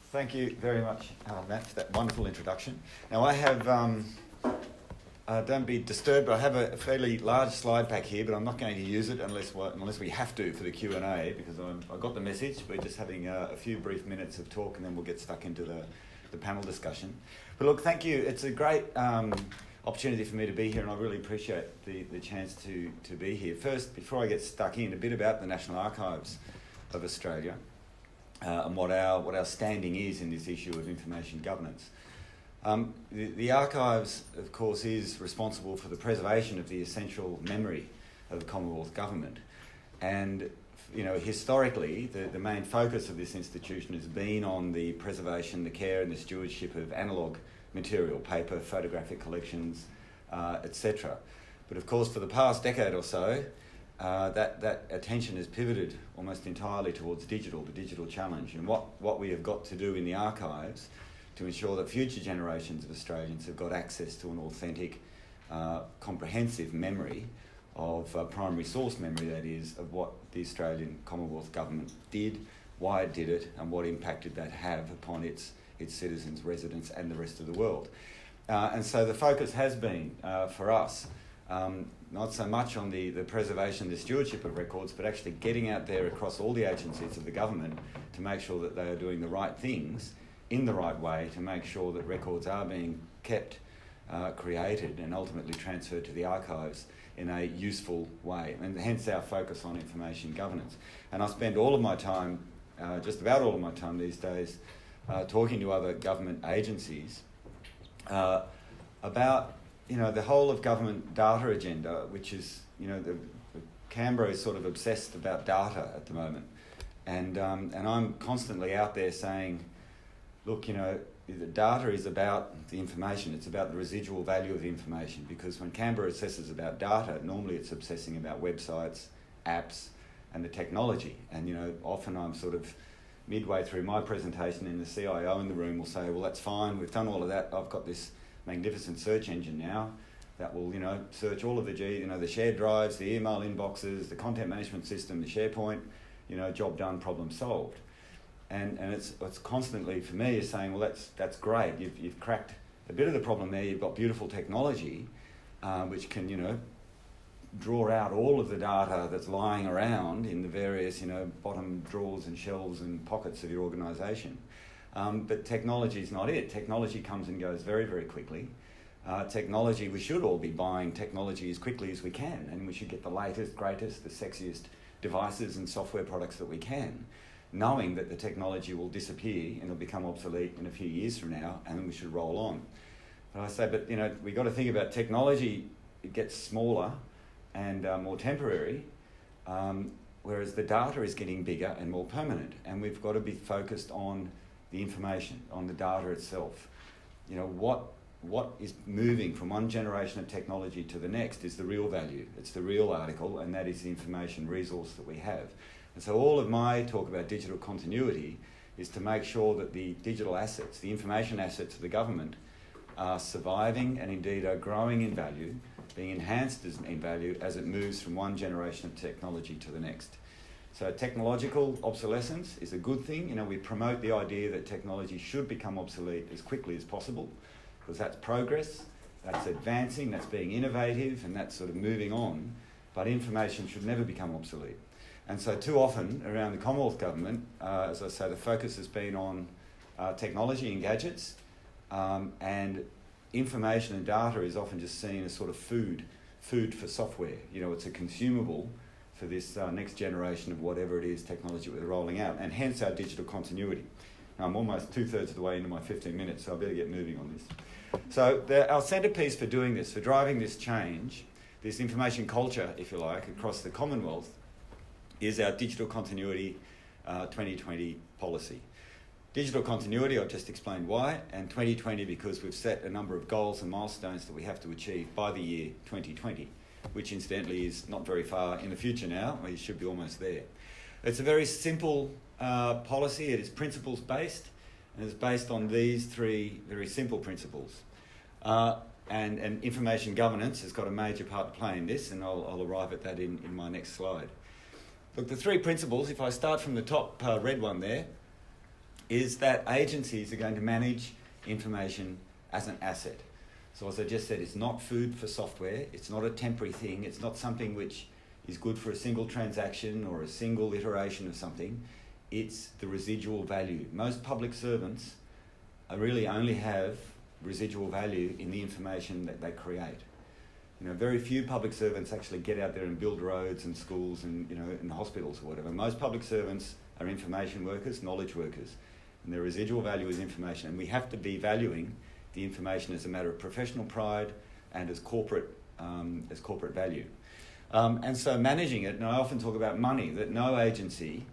Thank you very much, Matt, for that wonderful introduction. Now I have, don't be disturbed, I have a fairly large slide pack here, but I'm not going to use it unless we have to for the Q&A, because I got the message. We're just having a few brief minutes of talk and then we'll get stuck into the panel discussion. But look, thank you. It's a great opportunity for me to be here, and I really appreciate the chance to be here. First, before I get stuck in, a bit about the National Archives of Australia. And what our standing is in this issue of information governance. The Archives, of course, is responsible for the preservation of the essential memory of the Commonwealth Government. And, you know, historically, the main focus of this institution has been on the preservation, the care and the stewardship of analogue material, paper, photographic collections, etc. But, of course, for the past decade or so, that attention has pivoted almost entirely towards the digital challenge, and what we have got to do in the archives to ensure that future generations of Australians have got access to an authentic, comprehensive memory of primary source memory, that is, of what the Australian Commonwealth Government did, why it did it, and what impact did that have upon its citizens, residents, and the rest of the world. And so the focus has been, for us, not so much on the preservation, the stewardship of records, but actually getting out there across all the agencies of the government to make sure that they are doing the right things in the right way, to make sure that records are being kept, created and ultimately transferred to the archives in a useful way, and hence our focus on information governance. And I spend all of my time, just about all of my time these days, talking to other government agencies about the whole of government data agenda, which is, Canberra is sort of obsessed about data at the moment. And I'm constantly out there saying, look, the data is about the information, it's about the residual value of the information, because when Canberra assesses about data, normally it's obsessing about websites, apps, and the technology. And, often I'm sort of midway through my presentation and the CIO in the room will say, well, that's fine, we've done all of that, I've got this magnificent search engine now that will, search all of the shared drives, the email inboxes, the content management system, the SharePoint, job done, problem solved. And it's constantly for me is saying, well, that's great. You've cracked a bit of the problem there. You've got beautiful technology, which can, draw out all of the data that's lying around in the various, bottom drawers and shelves and pockets of your organisation. But technology is not it. Technology comes and goes very, very quickly. Technology, we should all be buying technology as quickly as we can, and we should get the latest, greatest, the sexiest devices and software products that we can, knowing that the technology will disappear and it'll become obsolete in a few years from now, and then we should roll on. But I say, we've got to think about technology. It gets smaller and more temporary, whereas the data is getting bigger and more permanent, and we've got to be focused on the information, on the data itself. What is moving from one generation of technology to the next is the real value. It's the real article, and that is the information resource that we have. And so all of my talk about digital continuity is to make sure that the digital assets, the information assets of the government, are surviving and indeed are growing in value, being enhanced in value as it moves from one generation of technology to the next. So technological obsolescence is a good thing. We promote the idea that technology should become obsolete as quickly as possible, because that's progress, that's advancing, that's being innovative, and that's sort of moving on. But information should never become obsolete. And so too often around the Commonwealth Government, as I say, the focus has been on technology and gadgets, and information and data is often just seen as sort of food for software. It's a consumable for this next generation of whatever it is technology we're rolling out, and hence our digital continuity. Now, I'm almost 2/3 of the way into my 15 minutes, so I better get moving on this. So our centrepiece for doing this, for driving this change, this information culture, if you like, across the Commonwealth, is our digital continuity 2020 policy. Digital continuity, I've just explained why, and 2020 because we've set a number of goals and milestones that we have to achieve by the year 2020, which incidentally is not very far in the future now. We should be almost there. It's a very simple policy. It is principles based, and it's based on these three very simple principles. And information governance has got a major part to play in this, and I'll arrive at that in my next slide. Look, the three principles, if I start from the top red one there, is that agencies are going to manage information as an asset. So as I just said, it's not food for software, it's not a temporary thing, it's not something which is good for a single transaction or a single iteration of something, it's the residual value. Most public servants really only have residual value in the information that they create. You know, very few public servants actually get out there and build roads and schools and, you know, and hospitals or whatever. Most public servants are information workers, knowledge workers, and their residual value is information. And we have to be valuing the information as a matter of professional pride and as corporate value. And so managing it, and I often talk about money, that no agency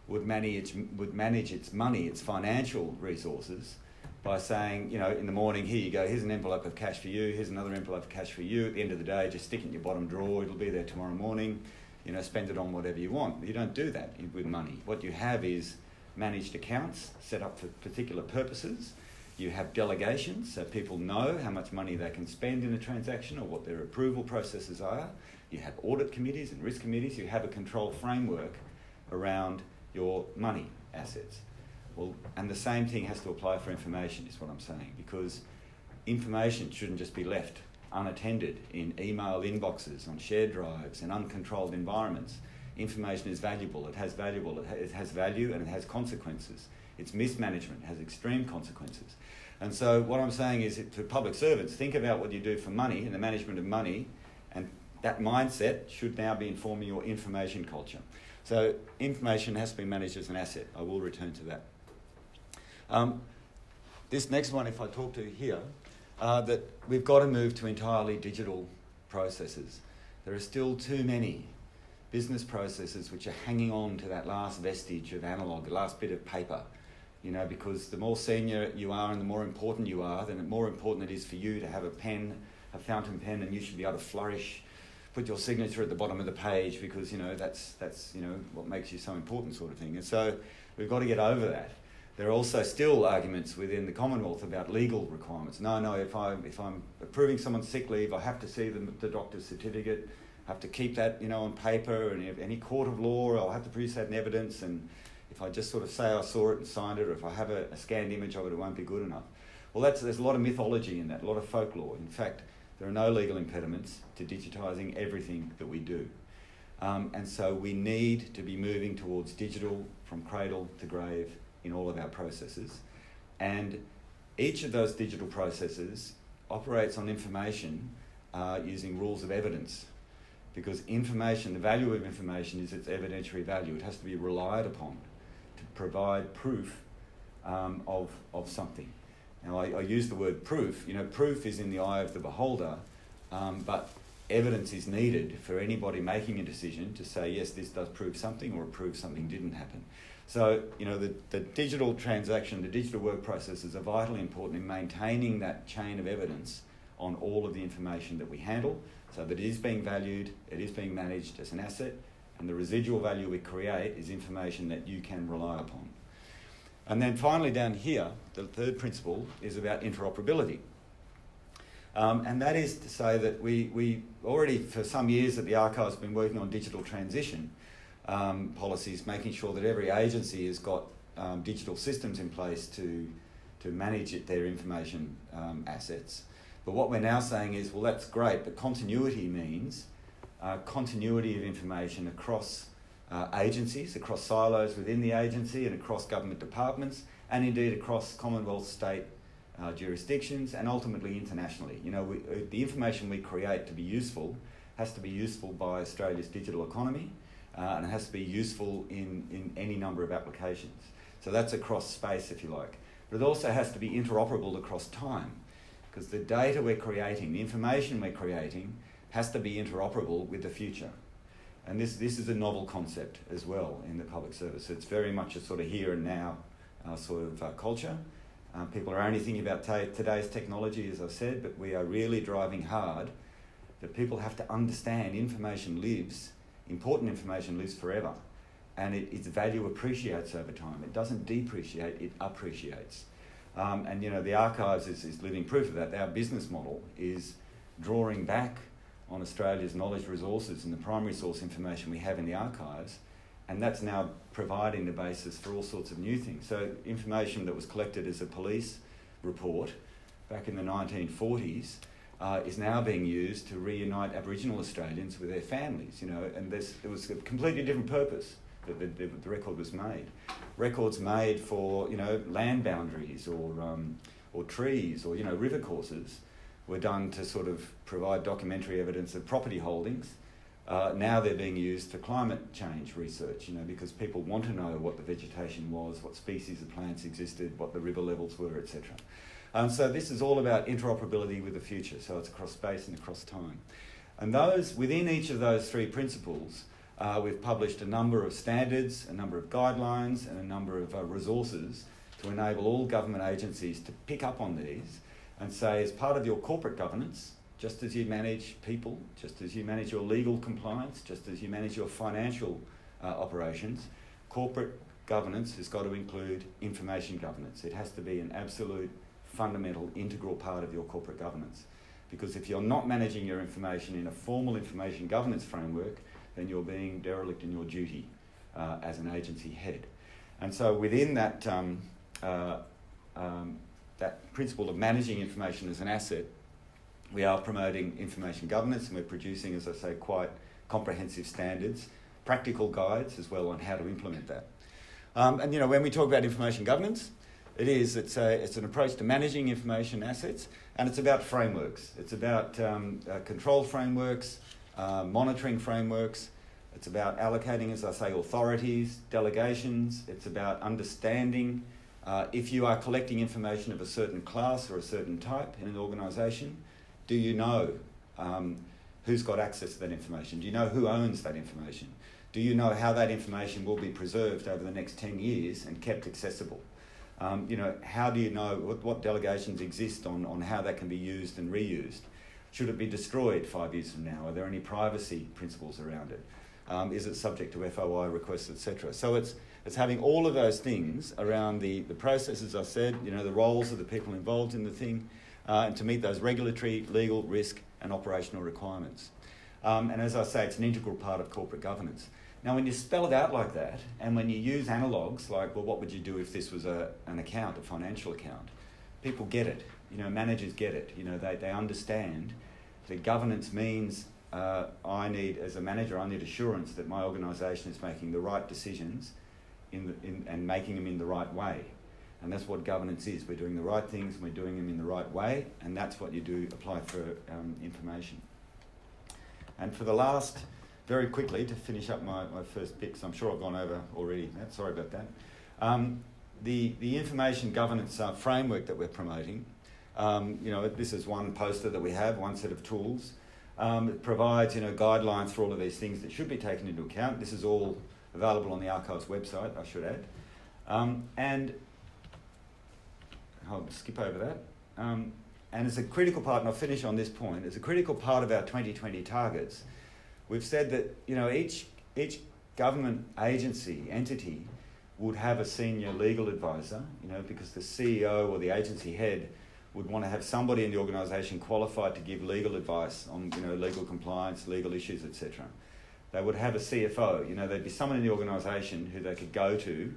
would manage its money, its financial resources, by saying, you know, in the morning, here you go, here's an envelope of cash for you, here's another envelope of cash for you. At the end of the day, just stick it in your bottom drawer, it'll be there tomorrow morning, you know, spend it on whatever you want. You don't do that with money. What you have is managed accounts set up for particular purposes. You have delegations, so people know how much money they can spend in a transaction or what their approval processes are. You have audit committees and risk committees. You have a control framework around your money assets. Well, and the same thing has to apply for information, is what I'm saying, because information shouldn't just be left unattended in email inboxes, on shared drives, in uncontrolled environments. Information is valuable, it has value and it has consequences. Its mismanagement has extreme consequences. And so what I'm saying is, to public servants, think about what you do for money and the management of money, and that mindset should now be informing your information culture. So information has to be managed as an asset. I will return to that. This next one, if I talk to here, that we've got to move to entirely digital processes. There are still too many business processes which are hanging on to that last vestige of analogue, the last bit of paper. You know, because the more senior you are and the more important you are, then the more important it is for you to have a pen, a fountain pen, and you should be able to flourish, put your signature at the bottom of the page, because, you know, that's you know, what makes you so important, sort of thing. And so we've got to get over that. There are also still arguments within the Commonwealth about legal requirements. No, if I'm approving someone's sick leave, I have to see the doctor's certificate, I have to keep that, you know, on paper, and if any court of law, I'll have to produce that in evidence, and if I just sort of say I saw it and signed it, or if I have a scanned image of it, it won't be good enough. Well, there's a lot of mythology in that, a lot of folklore. In fact, there are no legal impediments to digitising everything that we do. And so we need to be moving towards digital from cradle to grave in all of our processes. And each of those digital processes operates on information using rules of evidence. Because information, the value of information is its evidentiary value. It has to be relied upon to provide proof of something. Now, I use the word proof. You know, proof is in the eye of the beholder, but evidence is needed for anybody making a decision to say, yes, this does prove something, or it proves something didn't happen. So, you know, the digital transaction, the digital work processes are vitally important in maintaining that chain of evidence on all of the information that we handle, so that it is being valued, it is being managed as an asset, and the residual value we create is information that you can rely upon. And then finally down here, the third principle is about interoperability. And that is to say that we already, for some years at the Archives, been working on digital transition policies, making sure that every agency has got digital systems in place to manage their information assets. But what we're now saying is, well, that's great, but continuity means continuity of information across agencies, across silos within the agency and across government departments, and indeed across Commonwealth, state jurisdictions, and ultimately internationally. You know, the information we create to be useful has to be useful by Australia's digital economy, and it has to be useful in any number of applications. So that's across space, if you like. But it also has to be interoperable across time, because the data we're creating, the information we're creating, has to be interoperable with the future. And this is a novel concept as well in the public service. It's very much a sort of here and now sort of culture. People are only thinking about today's technology, as I've said, but we are really driving hard that people have to understand information lives, important information lives forever, and its value appreciates over time. It doesn't depreciate, it appreciates. And you know, the Archives is living proof of that. Our business model is drawing back on Australia's knowledge resources and the primary source information we have in the Archives And that's now providing the basis for all sorts of new things. So information that was collected as a police report back in the 1940s is now being used to reunite Aboriginal Australians with their families, you know, and it was a completely different purpose that the record was made. Records made for, you know, land boundaries or trees or, you know, river courses were done to sort of provide documentary evidence of property holdings. Now they're being used for climate change research, you know, because people want to know what the vegetation was, what species of plants existed, what the river levels were, etc. So this is all about interoperability with the future, so it's across space and across time. And within each of those three principles, we've published a number of standards, a number of guidelines, and a number of resources to enable all government agencies to pick up on these and say, as part of your corporate governance, just as you manage people, just as you manage your legal compliance, just as you manage your financial operations, corporate governance has got to include information governance. It has to be an absolute, fundamental, integral part of your corporate governance. Because if you're not managing your information in a formal information governance framework, then you're being derelict in your duty as an agency head. And so within that, that principle of managing information as an asset, we are promoting information governance, and we're producing, as I say, quite comprehensive standards, practical guides as well on how to implement that. And you know, when we talk about information governance, it's an approach to managing information assets, and it's about frameworks. It's about control frameworks, monitoring frameworks. It's about allocating, as I say, authorities, delegations. It's about understanding if you are collecting information of a certain class or a certain type in an organisation, do you know who's got access to that information? Do you know who owns that information? Do you know how that information will be preserved over the next 10 years and kept accessible? You know, how do you know what delegations exist on how that can be used and reused? Should it be destroyed 5 years from now? Are there any privacy principles around it? Is it subject to FOI requests, etc.? So it's having all of those things around the processes, I said, you know, the roles of the people involved in the thing, and to meet those regulatory, legal, risk and operational requirements. And as I say, it's an integral part of corporate governance. Now, when you spell it out like that, and when you use analogues like, well, what would you do if this was an account, a financial account? People get it. You know, managers get it. You know, they understand that governance means as a manager, I need assurance that my organisation is making the right decisions and making them in the right way. And that's what governance is. We're doing the right things, and we're doing them in the right way, and that's what you do apply for information. And for the last, very quickly, to finish up my first bit, because I'm sure I've gone over already, Matt, sorry about that. The information governance framework that we're promoting, you know, this is one poster that we have, one set of tools. It provides, you know, guidelines for all of these things that should be taken into account. This is all available on the Archives website, I should add. And I'll skip over that. And it's a critical part, and I'll finish on this point, it's a critical part of our 2020 targets. We've said that, you know, each government agency, entity, would have a senior legal advisor, you know, because the CEO or the agency head would want to have somebody in the organisation qualified to give legal advice on, you know, legal compliance, legal issues, etc. They would have a CFO, you know, there'd be someone in the organisation who they could go to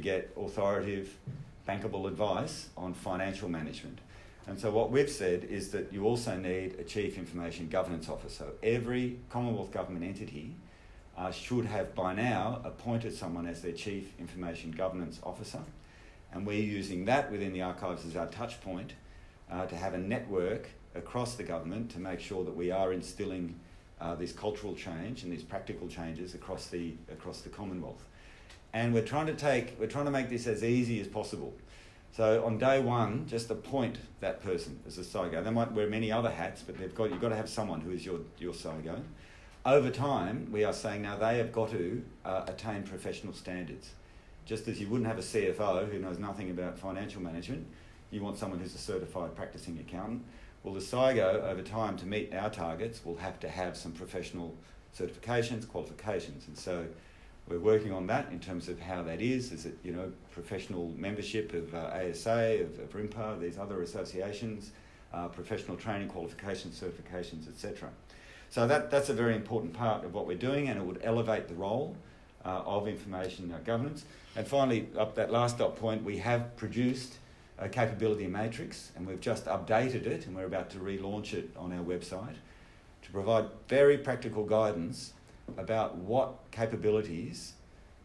get authoritative, bankable advice on financial management. And so what we've said is that you also need a Chief Information Governance Officer. Every Commonwealth Government entity should have by now appointed someone as their Chief Information Governance Officer. And we're using that within the Archives as our touch point to have a network across the government to make sure that we are instilling this cultural change and these practical changes across the Commonwealth. And we're trying to make this as easy as possible. So on day one, just appoint that person as a SIGO. They might wear many other hats, but you've got to have someone who is your SIGO. Over time, we are saying now they have got to attain professional standards. Just as you wouldn't have a CFO who knows nothing about financial management, you want someone who's a certified practicing accountant. Well, the SIGO, over time, to meet our targets, will have to have some professional certifications, qualifications. And so we're working on that in terms of how that is. Is it, you know, professional membership of ASA, of RIMPA, these other associations, professional training, qualifications, certifications, etc. So that's a very important part of what we're doing, and it would elevate the role of information governance. And finally, up that last dot point, we have produced a capability matrix, and we've just updated it, and we're about to relaunch it on our website to provide very practical guidance about what capabilities,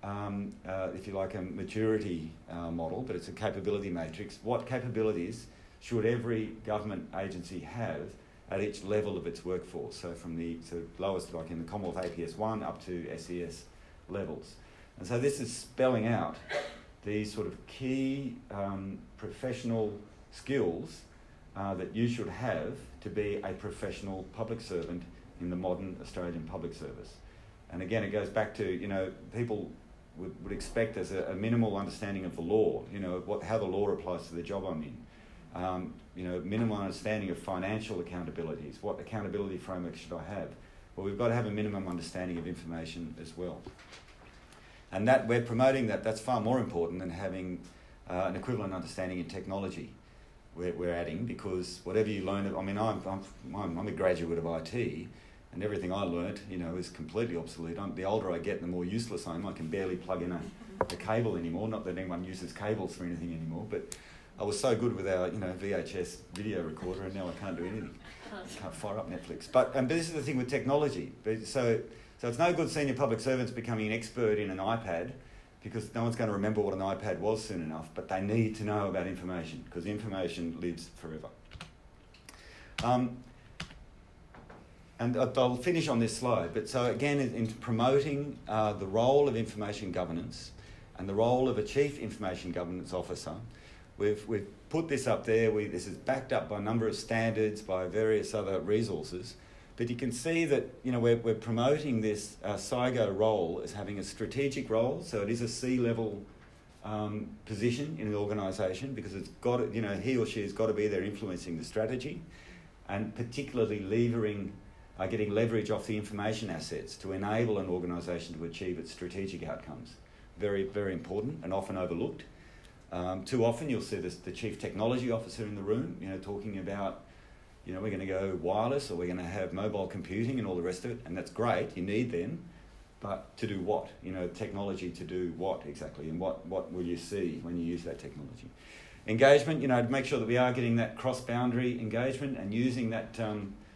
if you like, a maturity model, but it's a capability matrix, what capabilities should every government agency have at each level of its workforce, so from the lowest, like in the Commonwealth APS 1 up to SES levels. And so this is spelling out these sort of key professional skills that you should have to be a professional public servant in the modern Australian public service. And again, it goes back to, people would expect there's a minimal understanding of the law, how the law applies to the job I'm in. Minimum understanding of financial accountabilities. What accountability framework should I have? Well, we've got to have a minimum understanding of information as well. And that we're promoting that's far more important than having an equivalent understanding in technology. We're adding, because whatever you learn, I'm a graduate of IT, and everything I learnt, is completely obsolete. The older I get, the more useless I am. I can barely plug in a cable anymore. Not that anyone uses cables for anything anymore, but I was so good with our, VHS video recorder, and now I can't do anything. I can't fire up Netflix. But this is the thing with technology. So it's no good senior public servants becoming an expert in an iPad, because no one's going to remember what an iPad was soon enough, but they need to know about information, because information lives forever. And I'll finish on this slide, but so again, in promoting the role of information governance and the role of a Chief Information Governance Officer, we've put this up there. This is backed up by a number of standards, by various other resources, but you can see that we're promoting this SIGO role as having a strategic role, so it is a C-level position in an organisation, because it's got he or she has got to be there influencing the strategy, and particularly getting leverage off the information assets to enable an organisation to achieve its strategic outcomes. Very, very important and often overlooked. Too often you'll see the Chief Technology Officer in the room, talking about, we're going to go wireless, or we're going to have mobile computing and all the rest of it, and that's great, you need them, but to do what? Technology to do what exactly, and what will you see when you use that technology? Engagement, to make sure that we are getting that cross-boundary engagement and using that,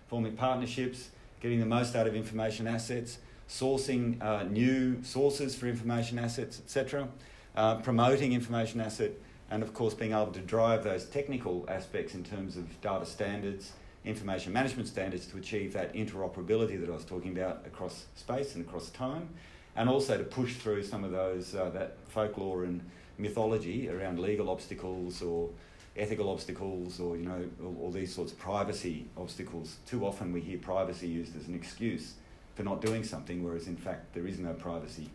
forming partnerships, getting the most out of information assets, sourcing new sources for information assets, etc., promoting information asset, and of course being able to drive those technical aspects in terms of data standards, information management standards, to achieve that interoperability that I was talking about across space and across time, and also to push through some of those that folklore and mythology around legal obstacles or ethical obstacles, or all these sorts of privacy obstacles. Too often we hear privacy used as an excuse for not doing something, whereas in fact there is no privacy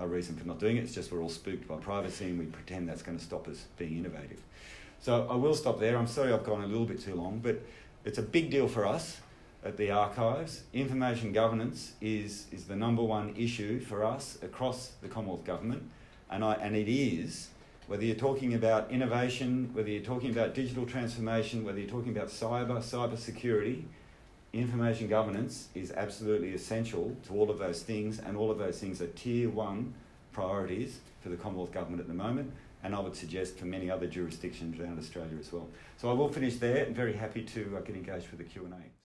reason for not doing it. It's just we're all spooked by privacy and we pretend that's going to stop us being innovative. So I will stop there. I'm sorry I've gone a little bit too long, but it's a big deal for us at the archives. Information governance is the number one issue for us across the Commonwealth Government, and it is, whether you're talking about innovation, whether you're talking about digital transformation, whether you're talking about cyber security, information governance is absolutely essential to all of those things, and all of those things are tier one priorities for the Commonwealth Government at the moment, and I would suggest for many other jurisdictions around Australia as well. So I will finish there, and very happy to get engaged with the Q&A.